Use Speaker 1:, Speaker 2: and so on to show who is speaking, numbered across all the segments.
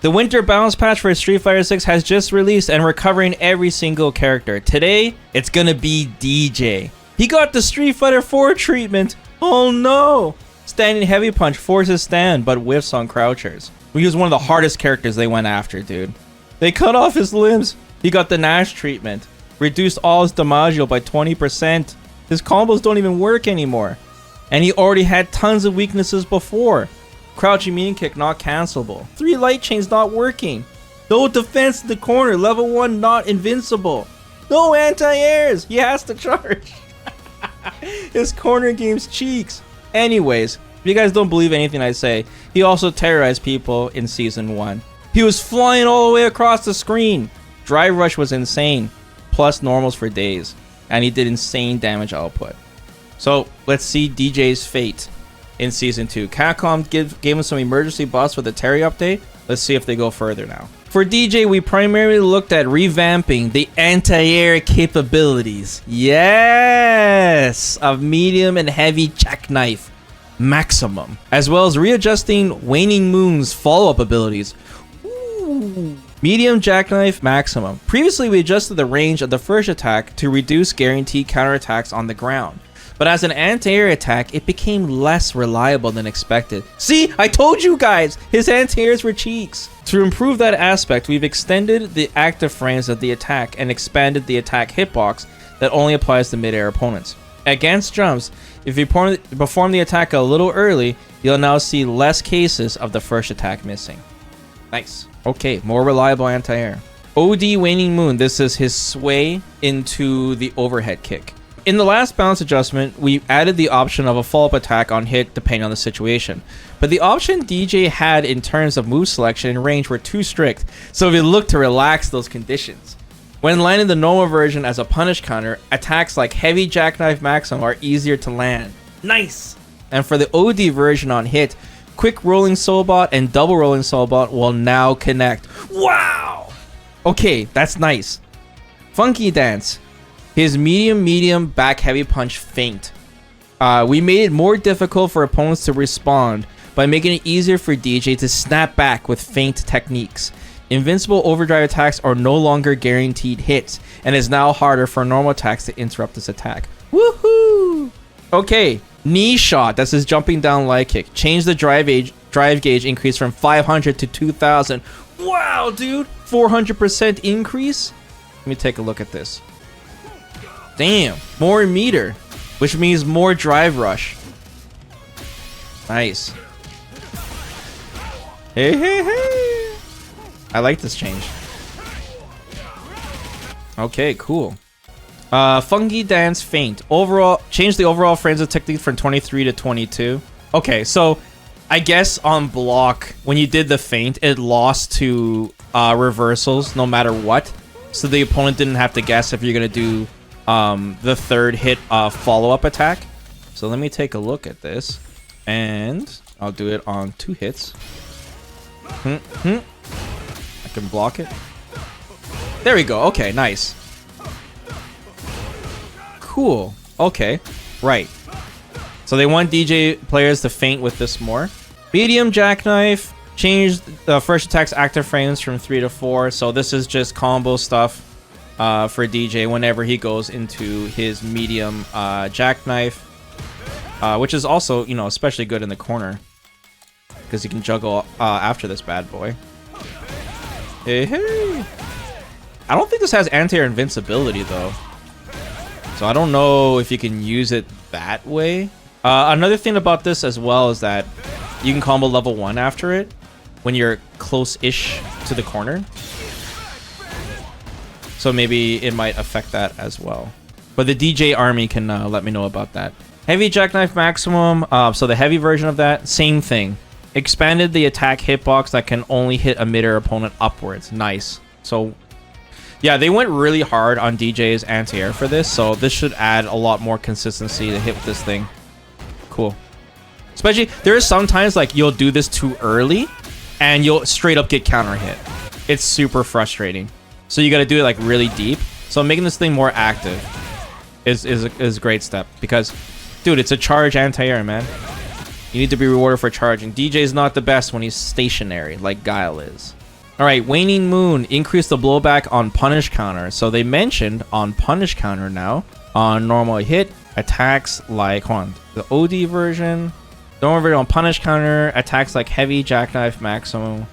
Speaker 1: The winter balance patch for Street Fighter 6 has just released and we're covering every single character. Today, it's gonna be Dee Jay. He got the Street Fighter 4 treatment. Oh no! Standing heavy punch forces stand but whiffs on crouchers. He was one of the hardest characters they went after, dude. They cut off his limbs. He got the Nash treatment. Reduced all his damaggio by 20%. His combos don't even work anymore. And he already had tons of weaknesses before. Crouching mean kick not cancelable. 3 light chains not working. No defense in the corner. Level 1 not invincible. No anti-airs. He has to charge. His corner game's cheeks. Anyways, if you guys don't believe anything I say, he also terrorized people in Season 1. He was flying all the way across the screen. Drive rush was insane. Plus normals for days. And he did insane damage output. So, let's see Dee Jay's fate in Season 2. Capcom gave him some emergency buffs for the Terry update. Let's see if they go further now. For Dee Jay, we primarily looked at revamping the anti-air capabilities. Yes! Of medium and heavy jackknife maximum. As well as readjusting Waning Moon's follow-up abilities. Ooh. Medium jackknife maximum. Previously, we adjusted the range of the first attack to reduce guaranteed counterattacks on the ground. But as an anti-air attack, it became less reliable than expected. See, I told you guys, his anti-airs were cheeks. To improve that aspect, we've extended the active frames of the attack and expanded the attack hitbox that only applies to mid-air opponents. Against jumps, if you perform the attack a little early, you'll now see less cases of the first attack missing. Nice. Okay, more reliable anti-air. OD Waning Moon, this is his sway into the overhead kick. In the last balance adjustment, we added the option of a follow-up attack on hit depending on the situation. But the option Dee Jay had in terms of move selection and range were too strict, so we looked to relax those conditions. When landing the normal version as a punish counter, attacks like Heavy Jackknife Maximum are easier to land. Nice! And for the OD version on hit, Quick Rolling Soulbot and Double Rolling Soulbot will now connect. Wow! Okay, that's nice. Funky Dance. His medium back heavy punch feint. We made it more difficult for opponents to respond by making it easier for Dee Jay to snap back with feint techniques. Invincible overdrive attacks are no longer guaranteed hits, and it's now harder for normal attacks to interrupt this attack. Woohoo! Okay, knee shot. That's his jumping down light kick. Change the drive gauge increase from 500 to 2000. Wow, dude! 400% increase? Let me take a look at this. Damn, more meter, which means more drive rush. Nice. Hey. I like this change. Okay, cool. Funky Dance Feint. Overall, change the overall frames of technique from 23 to 22. Okay, so I guess on block, when you did the feint, it lost to reversals no matter what. So the opponent didn't have to guess if you're going to do the third hit follow-up attack. So let me take a look at this, and I'll do it on 2 hits. I can block it. There we go. Okay, nice. Cool. Okay, right. So they want Dee Jay players to feint with this more. Medium jackknife. Changed the first attack's active frames from 3 to 4. So this is just combo stuff for Dee Jay whenever he goes into his medium jackknife, which is also, you know, especially good in the corner because he can juggle after this bad boy. Hey. I don't think this has anti-air invincibility though, so I don't know if you can use it that way. Another thing about this as well is that you can combo level 1 after it when you're close-ish to the corner. So maybe it might affect that as well. But the Dee Jay army can let me know about that. Heavy Jackknife Maximum. So the heavy version of that, same thing. Expanded the attack hitbox that can only hit a mid-air opponent upwards. Nice. So yeah, they went really hard on Dee Jay's anti-air for this. So this should add a lot more consistency to hit with this thing. Cool. Especially, there is sometimes like you'll do this too early and you'll straight up get counter hit. It's super frustrating. So you got to do it like really deep. So making this thing more active is a great step because, dude, it's a charge anti-air, man. You need to be rewarded for charging. Dee Jay's not the best when he's stationary like Guile is. All right, Waning Moon, increase the blowback on punish counter. So they mentioned on punish counter now. On normal hit, attacks like, hold on, the OD version. The normal version on punish counter, attacks like heavy, jackknife, maximum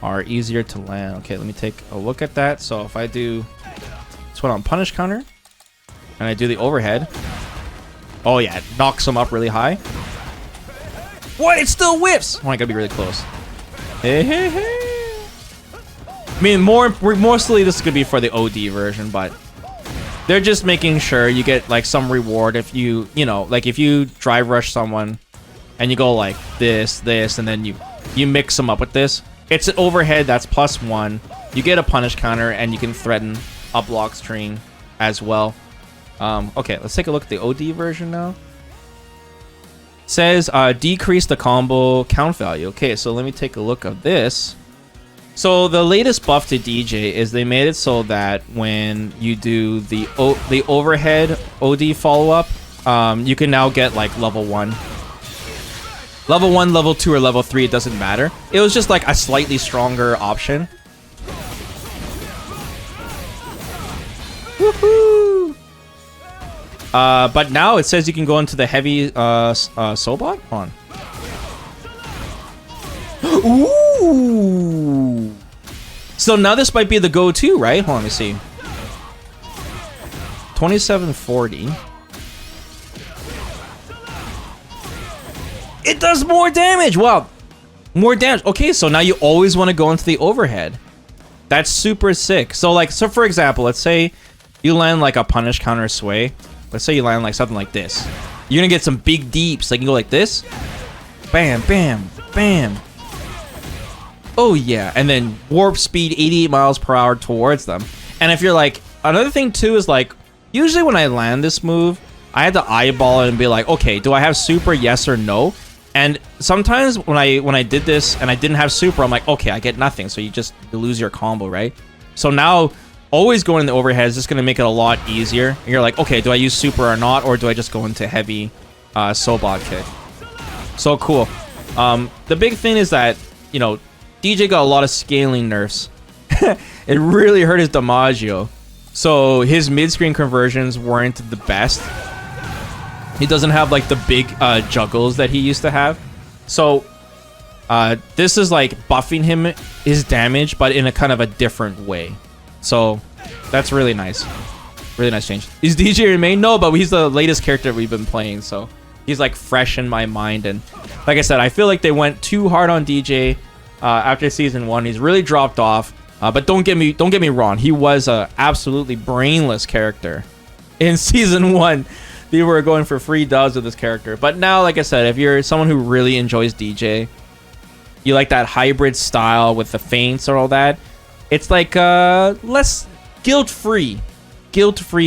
Speaker 1: are easier to land. Okay, let me take a look at that. So if I do this one on punish counter, and I do the overhead. Oh yeah, it knocks them up really high. What? It still whips! Oh, I gotta be really close. Hey, hey, hey. I mean, mostly this is gonna be for the OD version, but they're just making sure you get like some reward if you know, like if you drive rush someone and you go like this, and then you mix them up with this. It's an overhead that's +1. You get a punish counter and you can threaten a block string as well. Okay, let's take a look at the OD version now. Says decrease the combo count value. Okay, so let me take a look at this. So the latest buff to DJ is they made it so that when you do the overhead OD follow-up, you can now get like level 1. Level 1, level 2, or level 3, it doesn't matter. It was just like a slightly stronger option. Woohoo! But now it says you can go into the heavy Sobot. Hold on. Ooh! So now this might be the go-to, right? Hold on, let me see. 2740. It does more damage! Wow. More damage. Okay, so now you always want to go into the overhead. That's super sick. So for example, let's say you land like a punish counter sway. Let's say you land like something like this. You're gonna get some big deeps. Like you can go like this. Bam, bam, bam. Oh yeah, and then warp speed 88 miles per hour towards them. And if you're like, another thing too is like, usually when I land this move, I had to eyeball it and be like, okay, do I have super, yes or no? And sometimes when I did this and I didn't have super, I'm like, okay, I get nothing. So you lose your combo, right? So now always going in the overhead is just going to make it a lot easier. And you're like, okay, do I use super or not? Or do I just go into heavy Sobot kick? So cool. The big thing is that, you know, DJ got a lot of scaling nerfs. It really hurt his Damaggio. So his mid-screen conversions weren't the best. He doesn't have like the big juggles that he used to have. So this is like buffing him his damage, but in a kind of a different way. So that's really nice. Really nice change. Is DJ remain? No, but he's the latest character we've been playing, so he's like fresh in my mind. And like I said, I feel like they went too hard on DJ after season 1. He's really dropped off. But don't get me wrong. He was a absolutely brainless character in season 1. People were going for free dubs with this character. But now, like I said, if you're someone who really enjoys DJ, you like that hybrid style with the feints or all that, it's like less guilt-free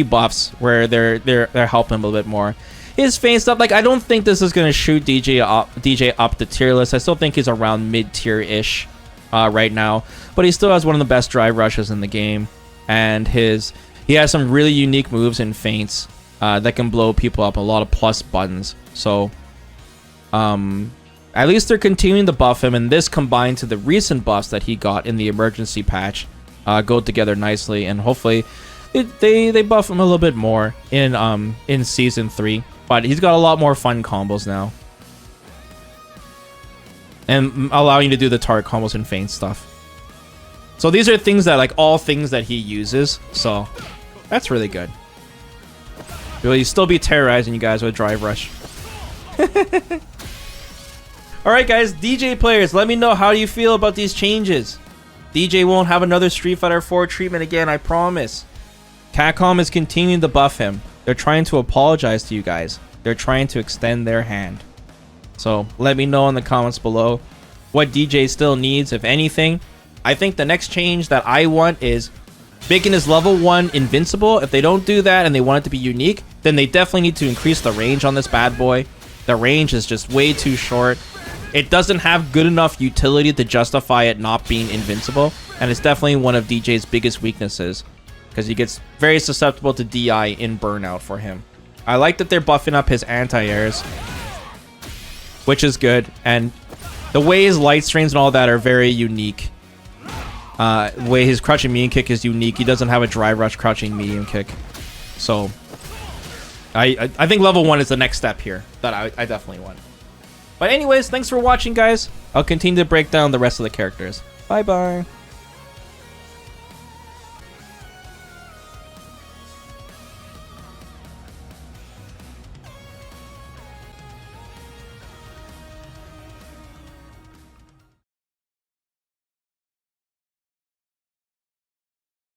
Speaker 1: buffs where they're helping him a little bit more. His feint stuff, like I don't think this is gonna shoot DJ up the tier list. I still think he's around mid-tier-ish right now, but he still has one of the best drive rushes in the game, and he has some really unique moves and feints that can blow people up. A lot of plus buttons. So at least they're continuing to buff him, and this combined to the recent buffs that he got in the emergency patch go together nicely, and hopefully they buff him a little bit more in season 3. But he's got a lot more fun combos now, and allowing you to do the target combos and feint stuff. So these are things that, like, all things that he uses. So that's really good. Will you still be terrorizing you guys with drive rush? Alright guys, DJ players, let me know how you feel about these changes. DJ won't have another Street Fighter 4 treatment again, I promise. Capcom is continuing to buff him. They're trying to apologize to you guys. They're trying to extend their hand. So let me know in the comments below what DJ still needs, if anything. I think the next change that I want is making his level 1 invincible. If they don't do that and they want it to be unique, then they definitely need to increase the range on this bad boy. The range is just way too short. It doesn't have good enough utility to justify it not being invincible, and it's definitely one of DJ's biggest weaknesses, because he gets very susceptible to DI in Burnout for him. I like that they're buffing up his anti-airs, which is good, and the way his light strains and all that are very unique. Way his crouching medium kick is unique. He doesn't have a dry rush crouching medium kick. So I think level 1 is the next step here that I definitely want. But anyways, thanks for watching, guys. I'll continue to break down the rest of the characters. Bye bye.